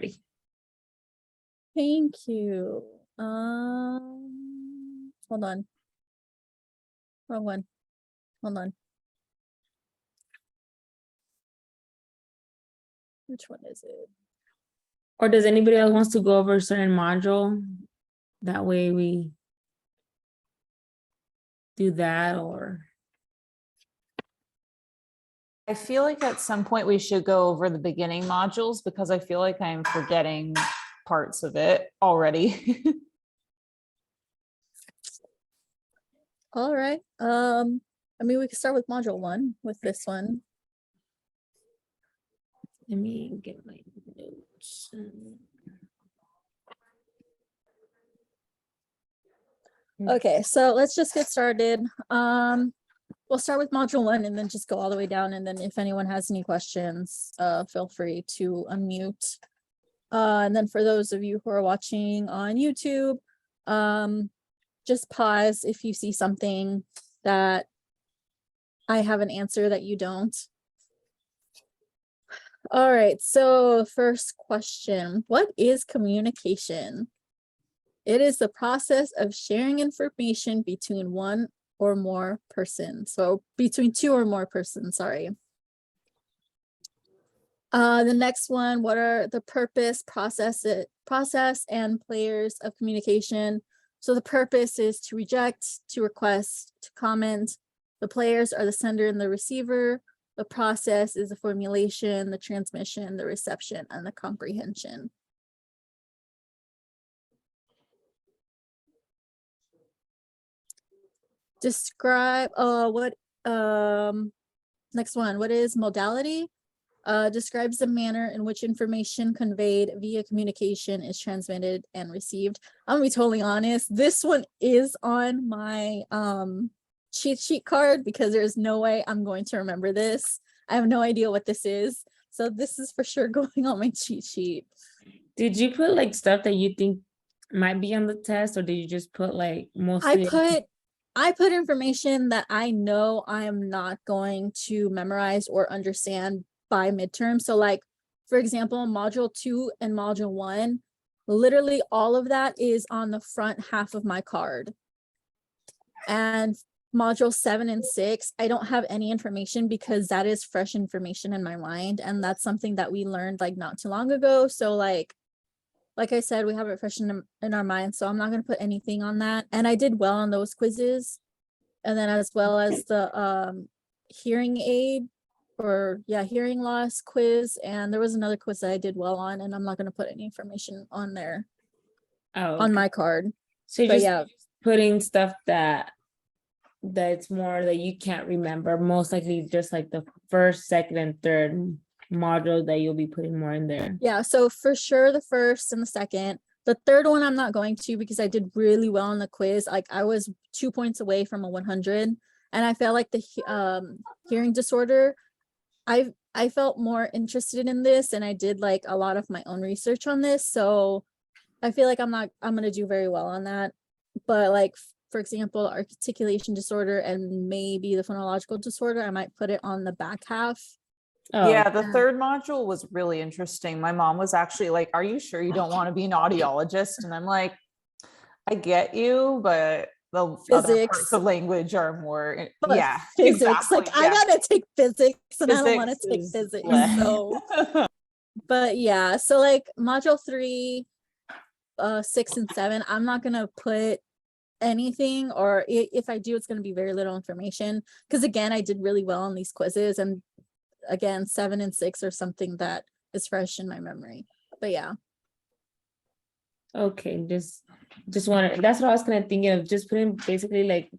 ready. Thank you. Hold on. Wrong one. Hold on. Which one is it? Or does anybody else wants to go over a certain module? That way we do that, or I feel like at some point we should go over the beginning modules because I feel like I'm forgetting parts of it already. All right. I mean, we can start with module 1 with this one. let me get my notes. Okay, so let's just get started. We'll start with module 1 and then just go all the way down. And then if anyone has any questions, feel free to unmute. And then for those of you who are watching on YouTube, just pause if you see something that I have an answer that you don't. All right, so first question, what is communication? It is the process of sharing information between one or more persons. So between two or more persons, sorry. The next one, what are the purpose, process, and players of communication? So the purpose is to reject, to request, to comment. The players are the sender and the receiver. The process is the formulation, the transmission, the reception, and the comprehension. Describe next one, what is modality? Describes the manner in which information conveyed via communication is transmitted and received. I'm gonna be totally honest, this one is on my cheat sheet card because there's no way I'm going to remember this. I have no idea what this is, so this is for sure going on my cheat sheet. Did you put like stuff that you think might be on the test, or did you just put like mostly? I put information that I know I am not going to memorize or understand by midterm. So like, for example, module 2 and module 1, literally all of that is on the front half of my card. And module 7 and 6, I don't have any information because that is fresh information in my mind. And that's something that we learned like not too long ago. So like I said, we have it fresh in our mind. So I'm not going to put anything on that. And I did well on those quizzes. And then as well as the hearing aid or hearing loss quiz. And there was another quiz that I did well on, and I'm not going to put any information on there on my card. So you're just putting stuff that's more that you can't remember, most likely just like the first, second, and third module that you'll be putting more in there. Yeah, so for sure the first and the second. The third one I'm not going to because I did really well on the quiz. Like I was 2 points away from a 100, and I felt like the hearing disorder, I felt more interested in this, and I did like a lot of my own research on this. So I feel like I'm gonna do very well on that. But like, for example, articulation disorder and maybe the phonological disorder, I might put it on the back half. Oh, yeah, the third module was really interesting. My mom was actually like, are you sure you don't want to be an audiologist? And I'm like, I get you, but the other parts of language are more, physics. Exactly, like I gotta take physics and I don't want to take physics. So but yeah, so like module 3, 6, and 7, I'm not gonna put anything, or if I do, it's going to be very little information because again, I did really well on these quizzes, and again 7 and 6 are something that is fresh in my memory. But yeah, okay, just wanted, that's what I was kind of thinking of, just putting basically like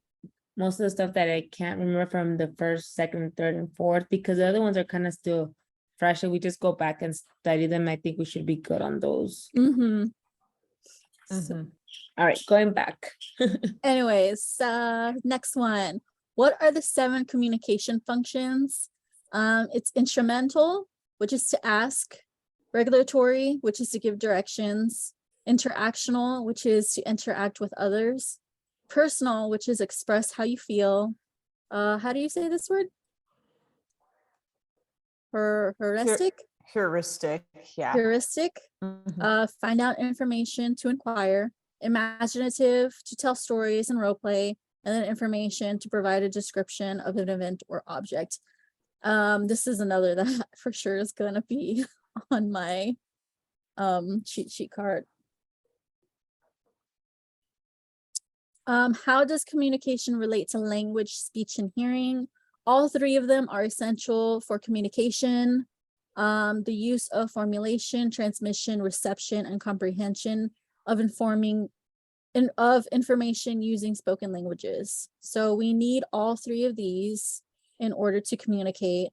most of the stuff that I can't remember from the first, second, third, and fourth, because the other ones are kind of still fresh, and we just go back and study them. I think we should be good on those. So, all right, going back. Anyways, next one, what are the 7 communication functions? It's instrumental, which is to ask; regulatory, which is to give directions; interactional, which is to interact with others; personal, which is express how you feel. How do you say this word? Heuristic? Heuristic, yeah. heuristic, Mhm. find out information to inquire, imaginative to tell stories and role play, and then information to provide a description of an event or object. This is another that for sure is gonna be on my cheat sheet card. How does communication relate to language, speech, and hearing? All three of them are essential for communication. The use of formulation, transmission, reception, and comprehension of information using spoken languages. So we need all three of these in order to communicate.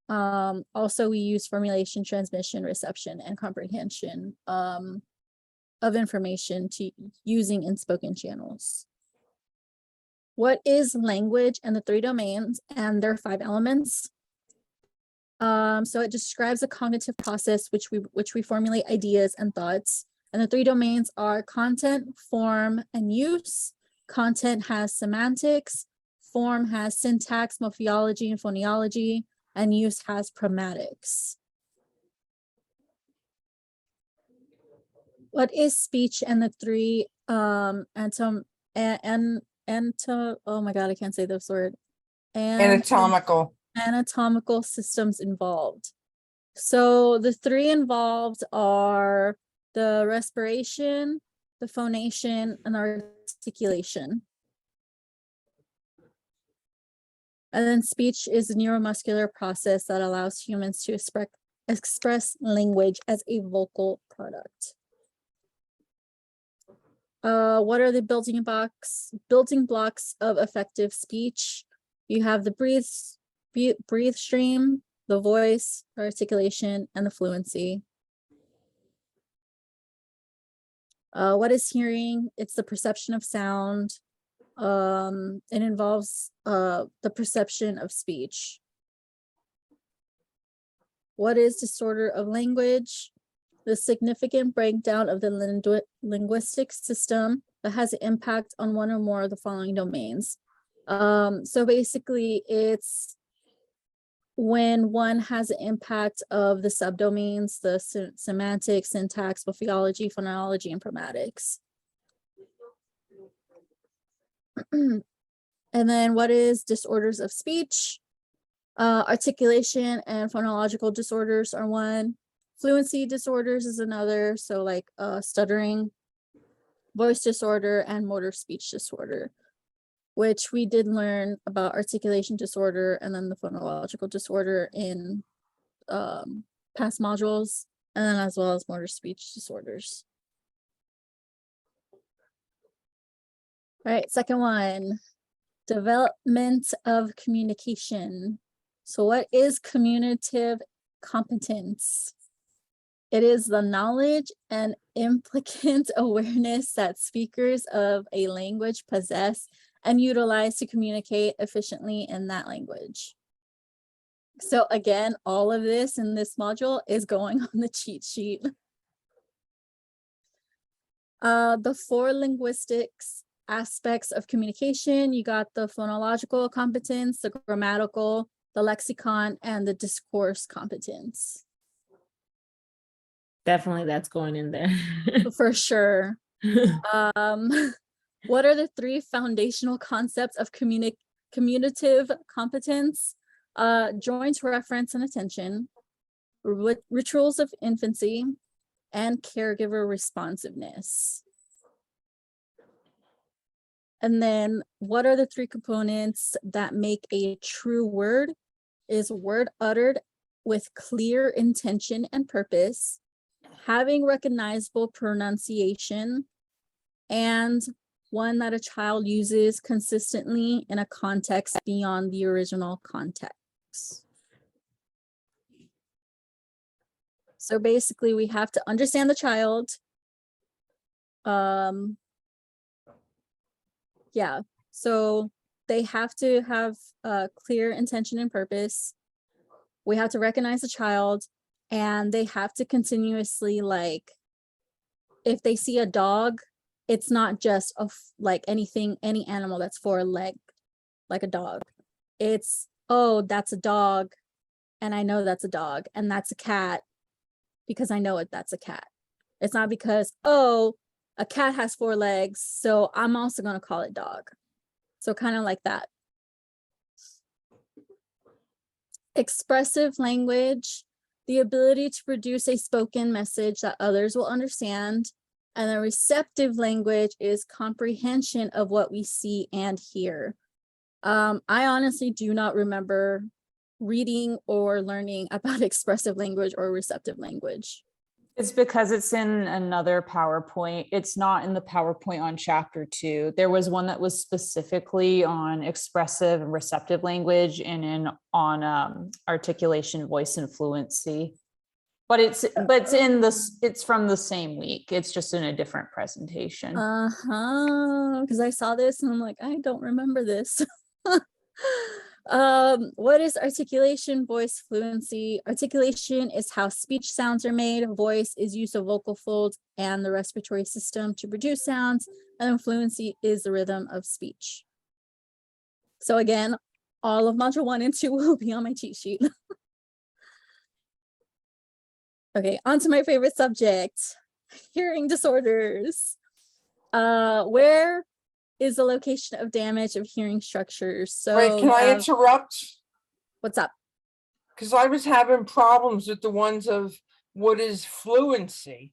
Also, we use formulation, transmission, reception, and comprehension of information to using in spoken channels. What is language and the three domains and their 5 elements? So it describes a cognitive process which we formulate ideas and thoughts. And the 3 domains are content, form, and use. Content has semantics, form has syntax, morphology, and phonology, and use has pragmatics. What is speech and the 3 oh my god, I can't say this word. Anatomical systems involved. So the 3 involved are the respiration, the phonation, and articulation. And then speech is a neuromuscular process that allows humans to express language as a vocal product. What are the building blocks of effective speech? You have the breathe stream, the voice, articulation, and the fluency. What is hearing? It's the perception of sound. It involves the perception of speech. What is disorder of language? The significant breakdown of the linguistic system that has an impact on one or more of the following domains. So basically, it's when one has an impact of the subdomains, the semantics, syntax, morphology, phonology, and pragmatics. And then what is disorders of speech? Articulation and phonological disorders are one. Fluency disorders is another. So like stuttering, voice disorder, and motor speech disorder, which we did learn about articulation disorder and then the phonological disorder in past modules, and then as well as motor speech disorders. All right, second one, development of communication. So what is communicative competence? It is the knowledge and implicant awareness that speakers of a language possess and utilize to communicate efficiently in that language. So again, all of this in this module is going on the cheat sheet. The 4 linguistics aspects of communication, you got the phonological competence, the grammatical, the lexicon, and the discourse competence. Definitely that's going in there. For sure. What are the 3 foundational concepts of communicative competence? Joint reference and attention, rituals of infancy, and caregiver responsiveness. And then what are the 3 components that make a true word? Is word uttered with clear intention and purpose, having recognizable pronunciation, and one that a child uses consistently in a context beyond the original context. So basically, we have to understand the child. Yeah, so they have to have a clear intention and purpose. We have to recognize the child, and they have to continuously, like, if they see a dog, it's not just like any animal that's 4-legged, like a dog. It's, oh, that's a dog. and I know that's a dog, and that's a cat because I know that's a cat. It's not because, oh, a cat has 4 legs, so I'm also going to call it dog. So kind of like that. Expressive language, the ability to produce a spoken message that others will understand. And the receptive language is comprehension of what we see and hear. I honestly do not remember reading or learning about expressive language or receptive language. It's because it's in another PowerPoint. It's not in the PowerPoint on chapter 2. There was one that was specifically on expressive and receptive language and on articulation, voice, and fluency. But it's it's from the same week. It's just in a different presentation. Because I saw this and I'm like, I don't remember this. What is articulation, voice, fluency? Articulation is how speech sounds are made. Voice is use of vocal folds and the respiratory system to produce sounds. And then fluency is the rhythm of speech. So again, all of module 1 and 2 will be on my cheat sheet. Okay, on to my favorite subject, hearing disorders. Where is the location of damage of hearing structures? So Wait, can I interrupt? What's up? Because I was having problems with the ones of what is fluency.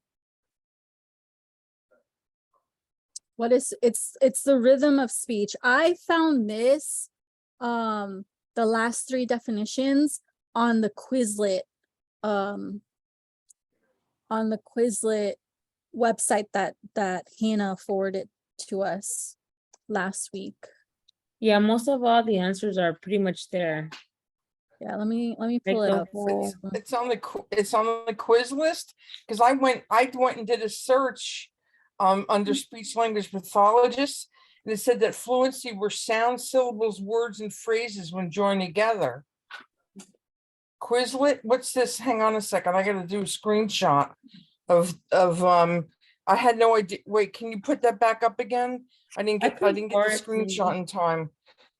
What is it's the rhythm of speech. I found this the last 3 definitions on the Quizlet website that Hannah forwarded to us last week. Yeah, most of all the answers are pretty much there. Yeah, let me pull Like it the up. whole- It's on the quiz list because I went and did a search under speech language pathologists, and it said that fluency were sound, syllables, words, and phrases when joined together. Quizlet, what's this? Hang on a second, I gotta do a screenshot of I had no idea. Wait, can you put that back up again? I didn't get the screenshot in time.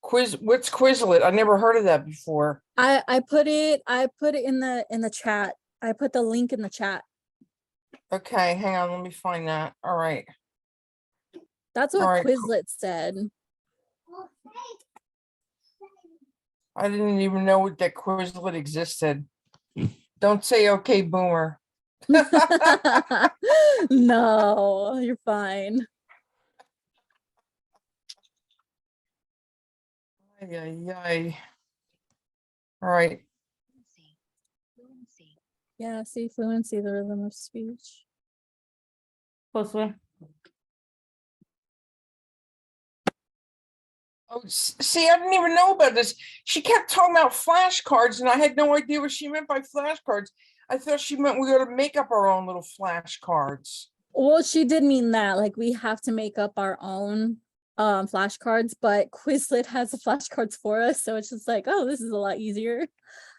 What's Quizlet? I never heard of that before. I put it in the chat. I put the link in the chat. Okay, hang on, let me find that. All right. That's what All right, cool. Quizlet said. I didn't even know that Quizlet existed. Don't say okay, boomer. No, you're fine. Ay. All right. Yeah, see, fluency, the rhythm of speech. Josue. Oh, see, I didn't even know about this. She kept talking about flashcards, and I had no idea what she meant by flashcards. I thought she meant we ought to make up our own little flashcards. Well, she did mean that, like, we have to make up our own flashcards, but Quizlet has the flashcards for us, so it's just like, oh, this is a lot easier.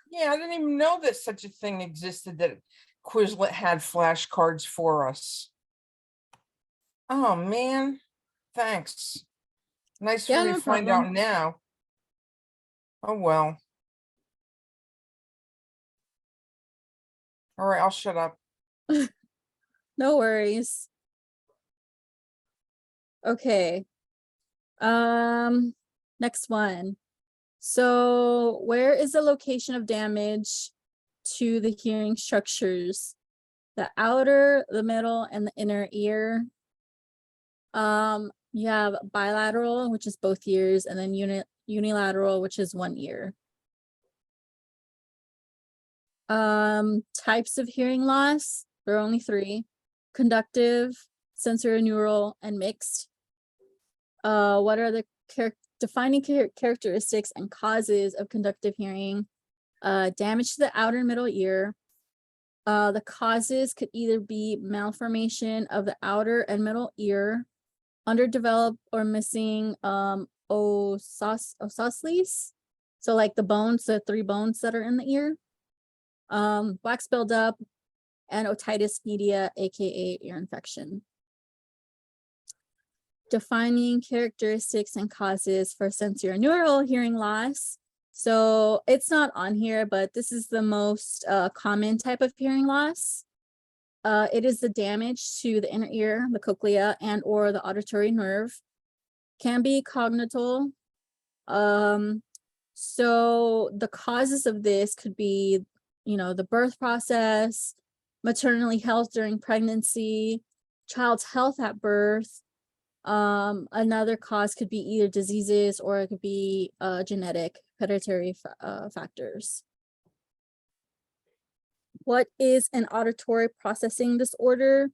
Yeah, I didn't even know that such a thing existed, that Quizlet had flashcards for us. Oh man, thanks. Nice Yeah, for me no to find problem. out now. Oh well. All right, I'll shut up. No worries. Okay. Next one. So where is the location of damage to the hearing structures? The outer, the middle, and the inner ear. You have bilateral, which is both ears, and then unilateral, which is one ear. Types of hearing loss, there are only 3: conductive, sensorineural, and mixed. What are the defining characteristics and causes of conductive hearing? Damage to the outer and middle ear. The causes could either be malformation of the outer and middle ear, underdeveloped or missing ossicles, so like the bones, the 3 bones that are in the ear, wax buildup, and otitis media, aka ear infection. Defining characteristics and causes for sensorineural hearing loss. So it's not on here, but this is the most common type of hearing loss. It is the damage to the inner ear, the cochlea, and or the auditory nerve. Can be congenital. So the causes of this could be, the birth process, maternal health during pregnancy, child's health at birth. Another cause could be either diseases or it could be genetic hereditary factors. What is an auditory processing disorder?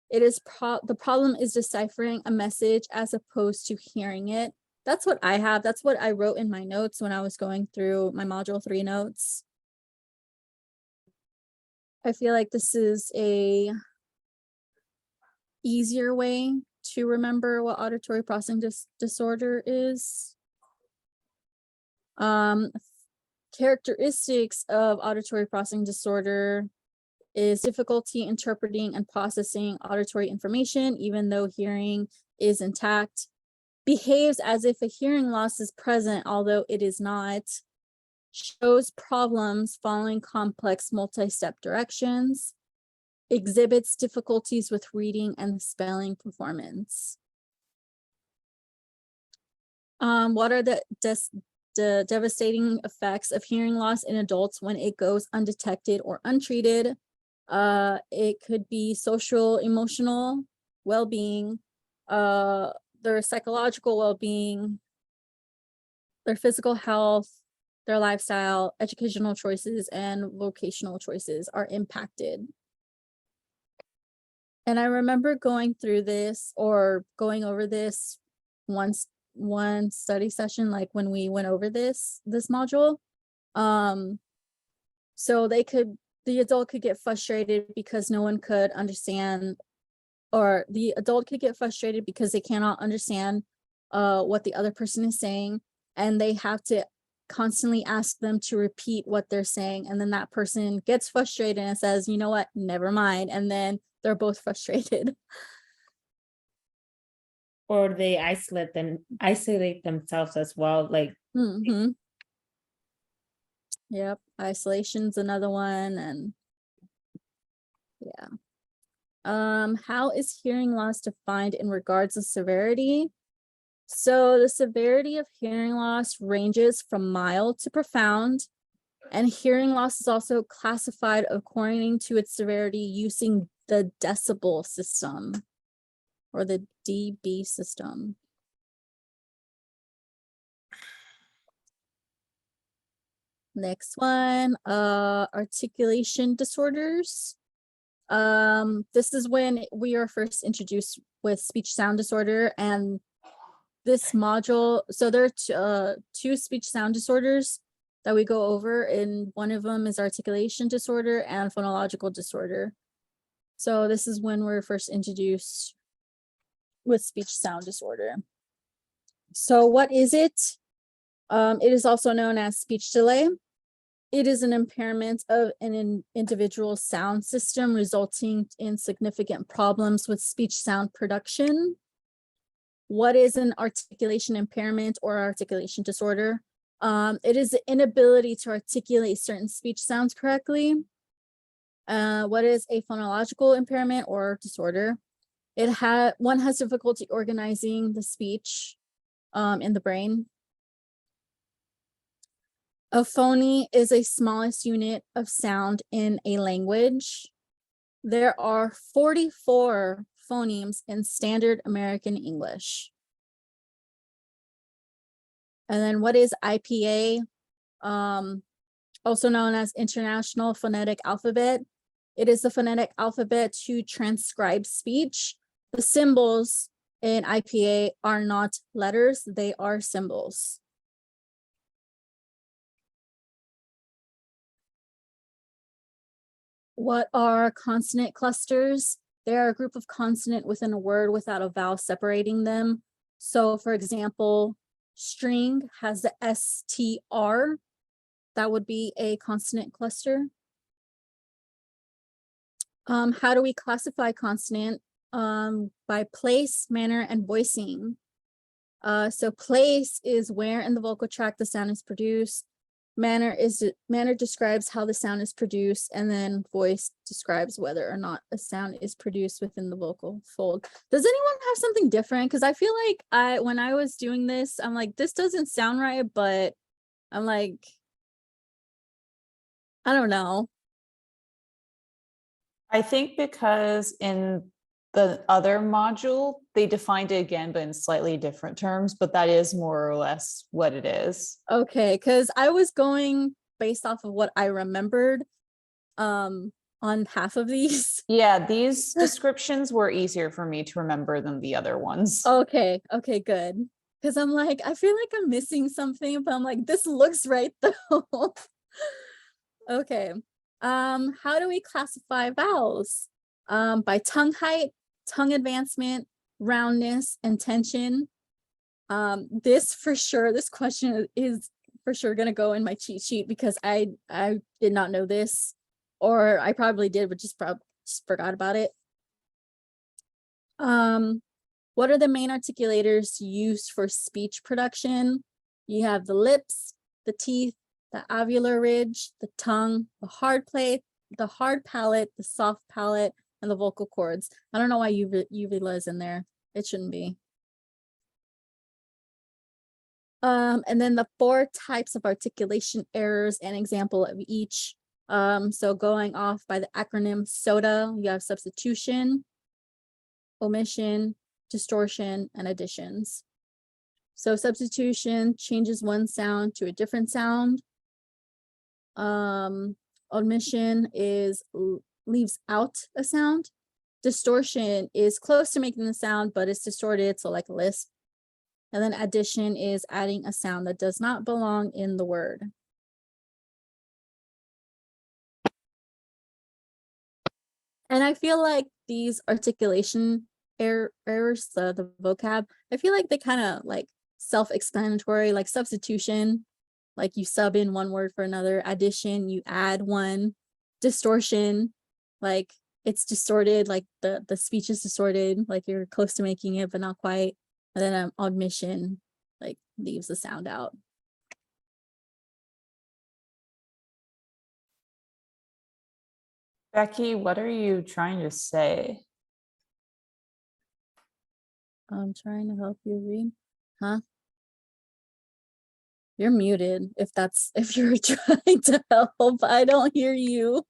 It is the problem is deciphering a message as opposed to hearing it. That's what I have. That's what I wrote in my notes when I was going through my module 3 notes. I feel like this is a easier way to remember what auditory processing disorder is. Characteristics of auditory processing disorder is difficulty interpreting and processing auditory information, even though hearing is intact. Behaves as if a hearing loss is present, although it is not. Shows problems following complex multi-step directions. Exhibits difficulties with reading and spelling performance. What are the devastating effects of hearing loss in adults when it goes undetected or untreated? It could be social, emotional well-being, their psychological well-being, their physical health, their lifestyle, educational choices, and vocational choices are impacted. And I remember going through this or going over this one study session, like when we went over this module. So the adult could get frustrated because no one could understand, or the adult could get frustrated because they cannot understand what the other person is saying, and they have to constantly ask them to repeat what they're saying, and then that person gets frustrated and says, you know what, never mind, and then they're both frustrated. Or they isolate themselves as well, like Yep, isolation's another one. And yeah. How is hearing loss defined in regards to severity? So the severity of hearing loss ranges from mild to profound, and hearing loss is also classified according to its severity using the decibel system or the dB system. Next one, articulation disorders. This is when we are first introduced with speech sound disorder, and this module, so there are two speech sound disorders that we go over, and one of them is articulation disorder and phonological disorder. So this is when we're first introduced with speech sound disorder. So what is it? It is also known as speech delay. It is an impairment of an individual's sound system resulting in significant problems with speech sound production. What is an articulation impairment or articulation disorder? It is the inability to articulate certain speech sounds correctly. What is a phonological impairment or disorder? One has difficulty organizing the speech in the brain. A phony is a smallest unit of sound in a language. There are 44 phonemes in standard American English. And then what is IPA? Also known as International Phonetic Alphabet. It is the phonetic alphabet to transcribe speech. The symbols in IPA are not letters, they are symbols. What are consonant clusters? They are a group of consonant within a word without a vowel separating them. So for example, string has the STR. That would be a consonant cluster. How do we classify consonant? By place, manner, and voicing. So place is where in the vocal tract the sound is produced. Manner describes how the sound is produced, and then voice describes whether or not a sound is produced within the vocal fold. Does anyone have something different? Because I feel like when I was doing this, I'm like, this doesn't sound right, but I'm like, I don't know. I think because in the other module, they defined it again, but in slightly different terms, but that is more or less what it is. Okay, because I was going based off of what I remembered on half of these. Yeah, these descriptions were easier for me to remember than the other ones. Okay, good. Because I'm like, I feel like I'm missing something, but I'm like, this looks right though. Okay. How do we classify vowels? By tongue height, tongue advancement, roundness, and tension. This question is for sure gonna go in my cheat sheet because I did not know this, or I probably did, but just forgot about it. What are the main articulators used for speech production? You have the lips, the teeth, the alveolar ridge, the tongue, the hard palate, the soft palate, and the vocal cords. I don't know why uvula is in there. It shouldn't be. And then the 4 types of articulation errors, an example of each. So going off by the acronym SOTA, you have substitution, omission, distortion, and additions. So substitution changes one sound to a different sound. Omission is leaves out a sound. Distortion is close to making the sound, but it's distorted, so like a lisp. And then addition is adding a sound that does not belong in the word. And I feel like these articulation errors, the vocab, I feel like they kind of like self-explanatory, like substitution, like you sub in one word for another. Addition, you add one. Distortion, like it's distorted, like the speech is distorted, like you're close to making it but not quite. And then omission, like leaves the sound out. Becky, what are you trying to say? I'm trying to help you read. Huh? You're muted if you're trying to help. I don't hear you.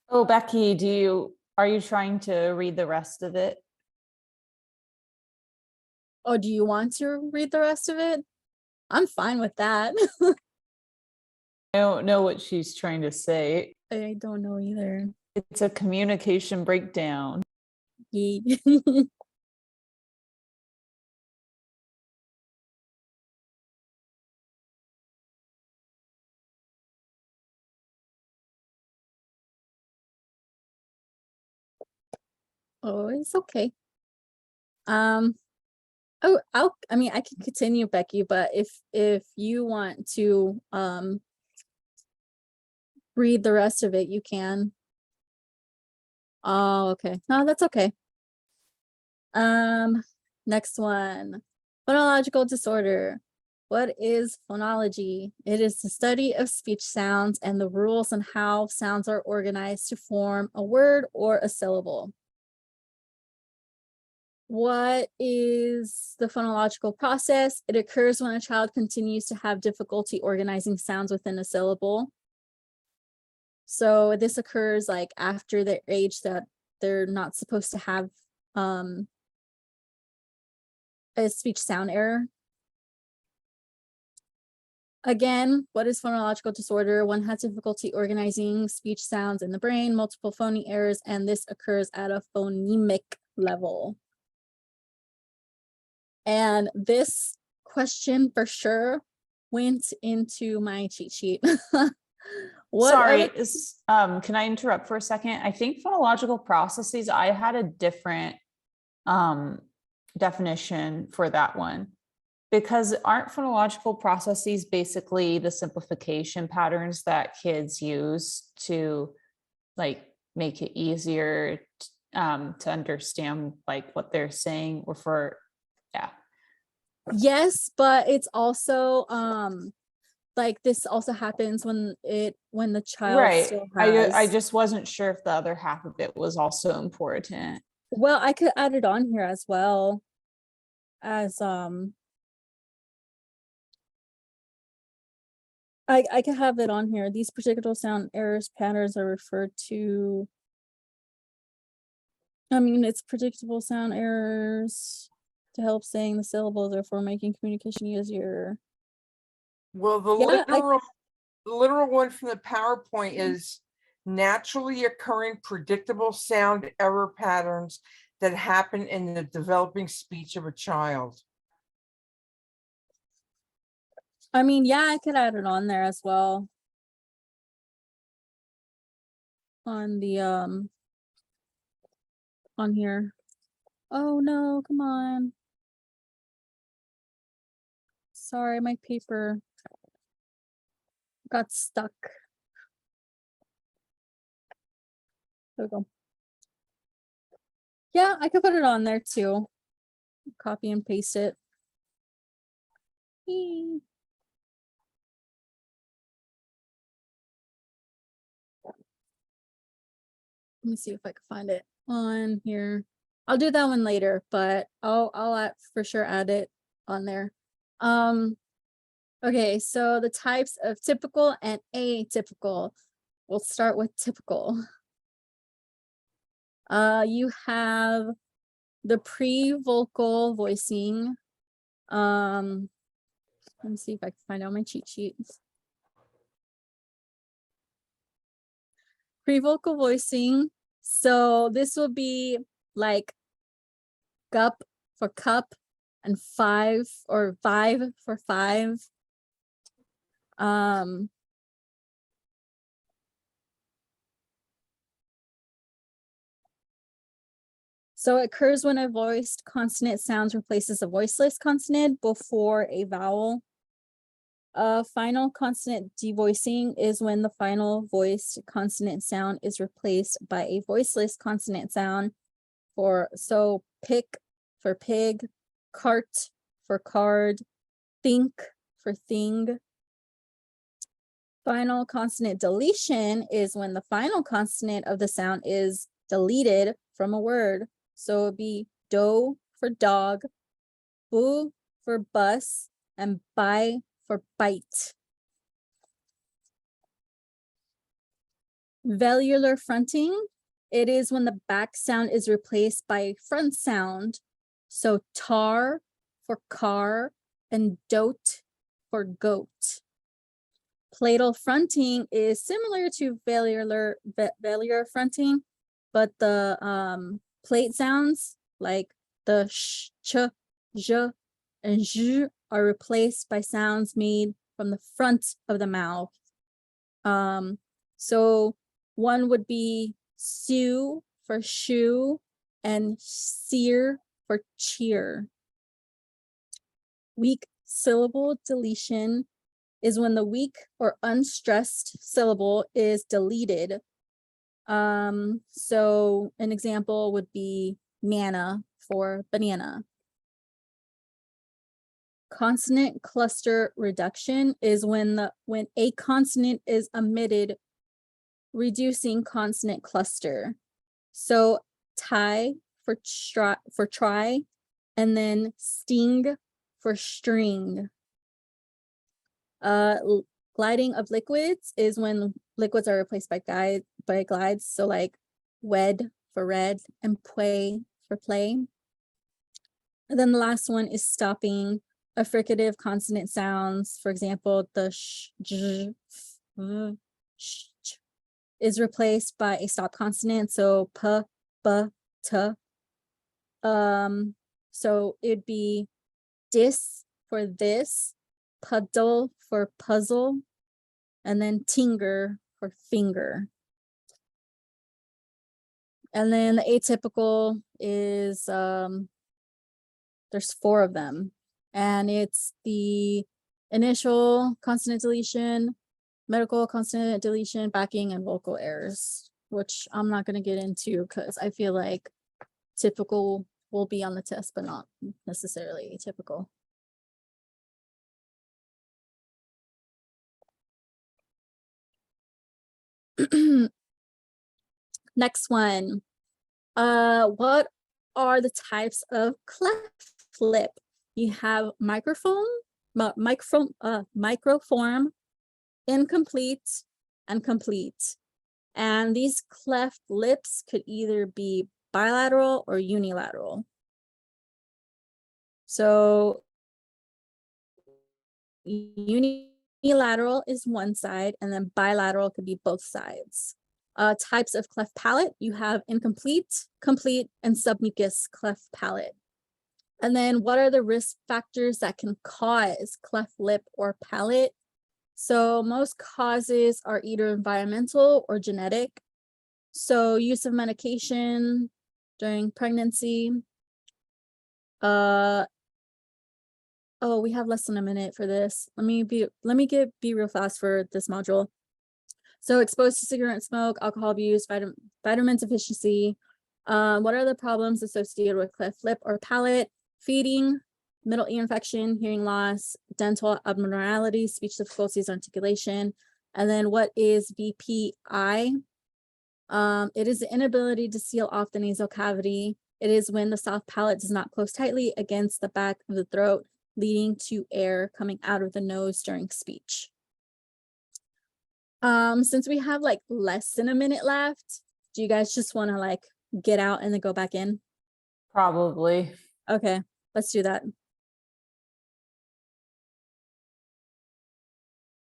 Oh, Becky, are you trying to read the rest of it? Oh, do you want to read the rest of it? I'm fine with that. I don't know what she's trying to say. I don't know either. It's a communication breakdown. Oh, it's okay. I mean, I can continue, Becky, but if you want to read the rest of it, you can. Oh, okay. No, that's okay. Next one. Phonological disorder. What is phonology? It is the study of speech sounds and the rules on how sounds are organized to form a word or a syllable. What is the phonological process? It occurs when a child continues to have difficulty organizing sounds within a syllable. So this occurs like after the age that they're not supposed to have a speech sound error. Again, what is phonological disorder? One has difficulty organizing speech sounds in the brain, multiple phoneme errors, and this occurs at a phonemic level. And this question for sure went into my cheat sheet. Sorry, can I interrupt for a second? I think phonological processes, I had a different definition for that one. Because aren't phonological processes basically the simplification patterns that kids use to like make it easier to understand like what they're saying, or for, yeah. Yes, but it's also like this also happens when the child Right. still I has. just wasn't sure if the other half of it was also important. Well, I could add it on here as well as I could have it on here. These particular sound errors patterns are referred to. I mean, it's predictable sound errors to help saying the syllables, therefore making communication easier. Well, the Yeah, literal one from the PowerPoint is naturally occurring predictable sound error patterns that happen in the developing speech of a child. I mean, yeah, I could add it on there as well. On the on here. Oh no, come on. Sorry, my paper got stuck. There we go. Yeah, I could put it on there too. Copy and paste it. Eee. Let me see if I can find it on here. I'll do that one later, but I'll for sure add it on there. Okay, so the types of typical and atypical. We'll start with typical. You have the pre-vocal voicing. Let me see if I can find out my cheat sheets. Pre-vocal voicing. So this will be like gup for cup and five or vibe for five. So it occurs when a voiced consonant sounds replaces a voiceless consonant before a vowel. Final consonant devoicing is when the final voiced consonant sound is replaced by a voiceless consonant sound. So pick for pig, cart for card, think for thing. Final consonant deletion is when the final consonant of the sound is deleted from a word. So it'd be do for dog, boo for bus, and bye for bite. Velular fronting, it is when the back sound is replaced by a front sound. So tar for car and dote for goat. Platal fronting is similar to velular fronting, but the plate sounds like the sh, ch, zh, and zh are replaced by sounds made from the front of the mouth. So one would be sue for shoe and sear for cheer. Weak syllable deletion is when the weak or unstressed syllable is deleted. So an example would be nana for banana. Consonant cluster reduction is when a consonant is omitted, reducing consonant cluster. So tie for try, and then sting for string. Gliding of liquids is when liquids are replaced by glides. So like wed for red and play for play. And then the last one is stopping affricative consonant sounds. For example, the sh, j, f, sh, ch is replaced by a stop consonant. So p, b, t. So it'd be dis for this, puddle for puzzle, and then tinger for finger. And then the atypical is, there's 4 of them. And it's the initial consonant deletion, medical consonant deletion, backing, and vocal errors, which I'm not going to get into because I feel like typical will be on the test, but not necessarily atypical. Next one. What are the types of cleft lip? You have microform, incomplete, and complete. And these cleft lips could either be bilateral or unilateral. So unilateral is one side, and then bilateral could be both sides. Types of cleft palate, you have incomplete, complete, and submucous cleft palate. And then what are the risk factors that can cause cleft lip or palate? So most causes are either environmental or genetic. So use of medication during pregnancy. Oh, we have less than a minute for this. Let me be real fast for this module. So exposed to cigarette smoke, alcohol abuse, vitamin deficiency. What are the problems associated with cleft lip or palate? Feeding, middle ear infection, hearing loss, dental abnormalities, speech difficulties, articulation. And then what is VPI? It is the inability to seal off the nasal cavity. It is when the soft palate does not close tightly against the back of the throat, leading to air coming out of the nose during speech. Since we have like less than a minute left, do you guys just want to like get out and then go back in? Probably. Okay, let's do that.